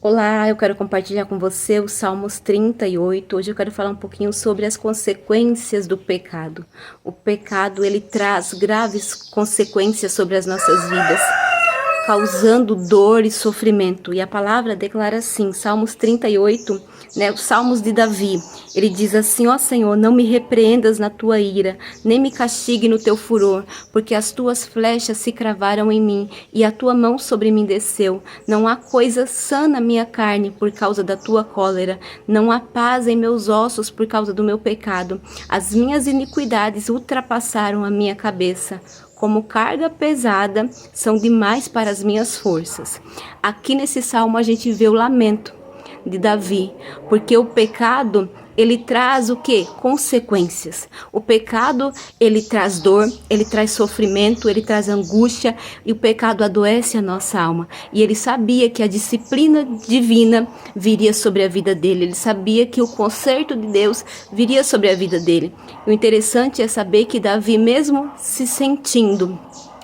Olá, eu quero compartilhar com você os Salmos 38. Hoje eu quero falar um pouquinho sobre as consequências do pecado. O pecado, ele traz graves consequências sobre as nossas vidas, causando dor e sofrimento. E a palavra declara assim, Salmos 38, os Salmos de Davi. Ele diz assim: ó Senhor, não me repreendas na tua ira, nem me castigue no teu furor, porque as tuas flechas se cravaram em mim, e a tua mão sobre mim desceu. Não há coisa sã na minha carne por causa da tua cólera, não há paz em meus ossos por causa do meu pecado. As minhas iniquidades ultrapassaram a minha cabeça. Como carga pesada, são demais para as minhas forças. Aqui nesse salmo a gente vê o lamento de Davi, porque o pecado, ele traz o quê? Consequências. O pecado, ele traz dor, ele traz sofrimento, ele traz angústia, e o pecado adoece a nossa alma. E ele sabia que a disciplina divina viria sobre a vida dele, ele sabia que o conserto de Deus viria sobre a vida dele. O interessante é saber que Davi, mesmo se sentindo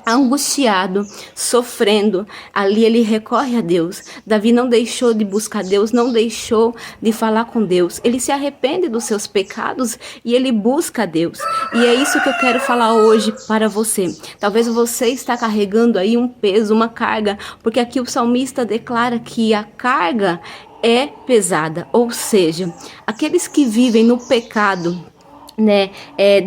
angustiado, sofrendo, ali ele recorre a Deus. Davi não deixou de buscar Deus, não deixou de falar com Deus. Ele se arrepende dos seus pecados e ele busca Deus. E é isso que eu quero falar hoje para você. Talvez você está carregando aí um peso, uma carga, porque aqui o salmista declara que a carga é pesada, ou seja, aqueles que vivem no pecado,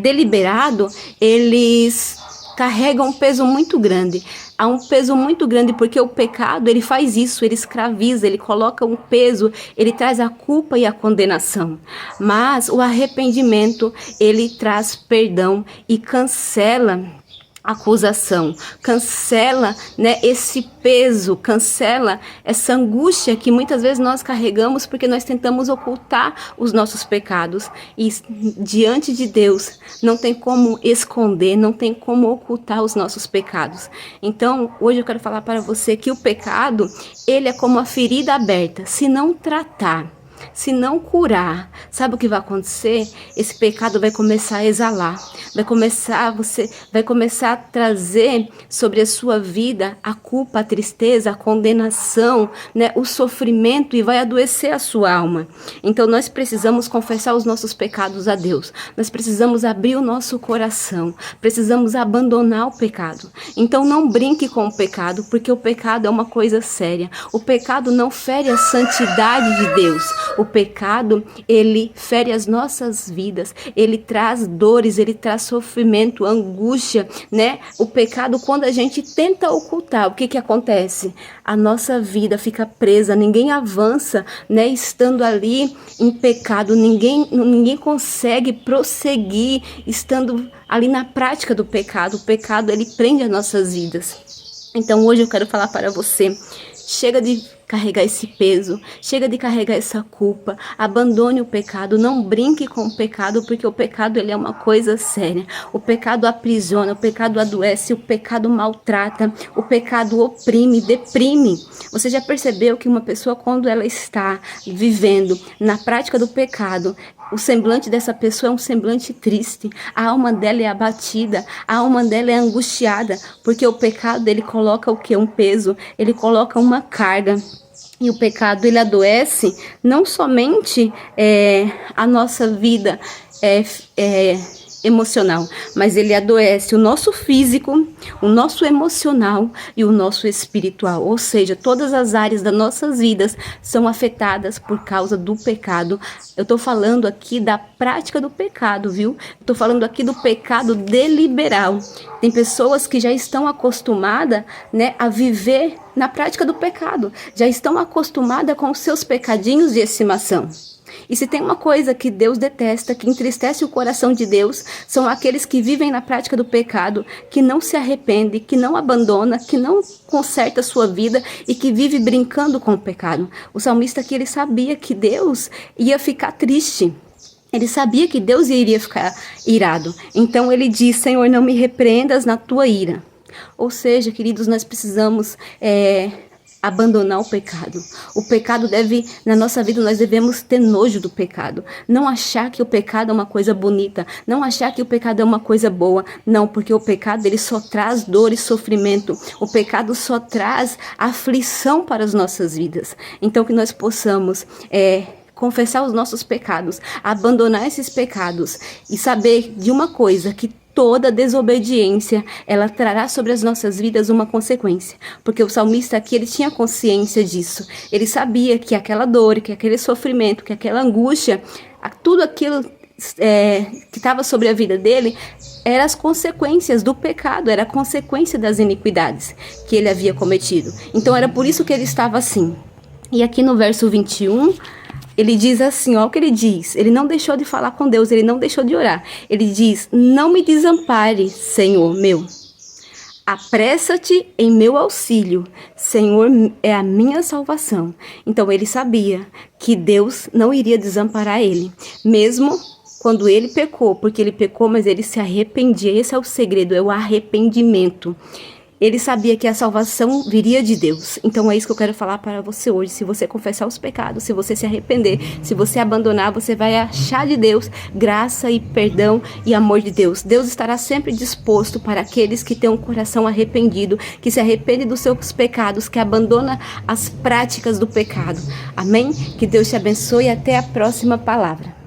deliberado, eles carrega um peso muito grande. Há um peso muito grande porque o pecado, ele faz isso, ele escraviza, ele coloca um peso, ele traz a culpa e a condenação. Mas o arrependimento, ele traz perdão e cancela acusação, cancela, esse peso, cancela essa angústia que muitas vezes nós carregamos porque nós tentamos ocultar os nossos pecados, e diante de Deus não tem como esconder, não tem como ocultar os nossos pecados. Então hoje eu quero falar para você que o pecado, ele é como a ferida aberta. Se não tratar, se não curar, sabe o que vai acontecer? Esse pecado vai começar a exalar, você vai começar a trazer sobre a sua vida a culpa, a tristeza, a condenação, o sofrimento, e vai adoecer a sua alma. Então nós precisamos confessar os nossos pecados a Deus, nós precisamos abrir o nosso coração, precisamos abandonar o pecado. Então não brinque com o pecado, porque o pecado é uma coisa séria. O pecado não fere a santidade de Deus. O pecado, ele fere as nossas vidas, ele traz dores, ele traz sofrimento, angústia, O pecado, quando a gente tenta ocultar, o que acontece? A nossa vida fica presa, ninguém avança, estando ali em pecado, ninguém consegue prosseguir estando ali na prática do pecado. O pecado, ele prende as nossas vidas. Então hoje eu quero falar para você: chega de carregar esse peso, chega de carregar essa culpa, abandone o pecado, não brinque com o pecado, porque o pecado, ele é uma coisa séria. O pecado aprisiona, o pecado adoece, o pecado maltrata, o pecado oprime, deprime. Você já percebeu que uma pessoa, quando ela está vivendo na prática do pecado, o semblante dessa pessoa é um semblante triste, a alma dela é abatida, a alma dela é angustiada, porque o pecado, ele coloca o quê? Um peso, ele coloca uma carga. E o pecado, ele adoece não somente a nossa vida emocional, mas ele adoece o nosso físico, o nosso emocional e o nosso espiritual. Ou seja, todas as áreas das nossas vidas são afetadas por causa do pecado. Eu estou falando aqui da prática do pecado, viu? Estou falando aqui do pecado deliberado. Tem pessoas que já estão acostumadas, a viver na prática do pecado, já estão acostumadas com os seus pecadinhos de estimação. E se tem uma coisa que Deus detesta, que entristece o coração de Deus, são aqueles que vivem na prática do pecado, que não se arrepende, que não abandona, que não conserta a sua vida e que vive brincando com o pecado. O salmista aqui, ele sabia que Deus ia ficar triste. Ele sabia que Deus iria ficar irado. Então ele diz: Senhor, não me repreendas na tua ira. Ou seja, queridos, nós precisamos abandonar o pecado. O pecado deve, na nossa vida, nós devemos ter nojo do pecado. Não achar que o pecado é uma coisa bonita. Não achar que o pecado é uma coisa boa. Não, porque o pecado, ele só traz dor e sofrimento. O pecado só traz aflição para as nossas vidas. Então, que nós possamos confessar os nossos pecados, abandonar esses pecados e saber de uma coisa, que toda desobediência, ela trará sobre as nossas vidas uma consequência. Porque o salmista aqui, ele tinha consciência disso. Ele sabia que aquela dor, que aquele sofrimento, que aquela angústia, tudo aquilo que estava sobre a vida dele, eram as consequências do pecado, era a consequência das iniquidades que ele havia cometido. Então era por isso que ele estava assim. E aqui no verso 21... ele diz assim, ó o que ele diz. Ele não deixou de falar com Deus, ele não deixou de orar. Ele diz, não me desampare, Senhor meu. Apressa-te em meu auxílio. Senhor é a minha salvação. Então ele sabia que Deus não iria desamparar ele. Mesmo quando ele pecou, porque ele pecou, mas ele se arrependia. Esse é o segredo, é o arrependimento. Ele sabia que a salvação viria de Deus. Então é isso que eu quero falar para você hoje. Se você confessar os pecados, se você se arrepender, se você abandonar, você vai achar de Deus graça e perdão e amor de Deus. Deus estará sempre disposto para aqueles que têm um coração arrependido, que se arrepende dos seus pecados, que abandona as práticas do pecado. Amém? Que Deus te abençoe e até a próxima palavra.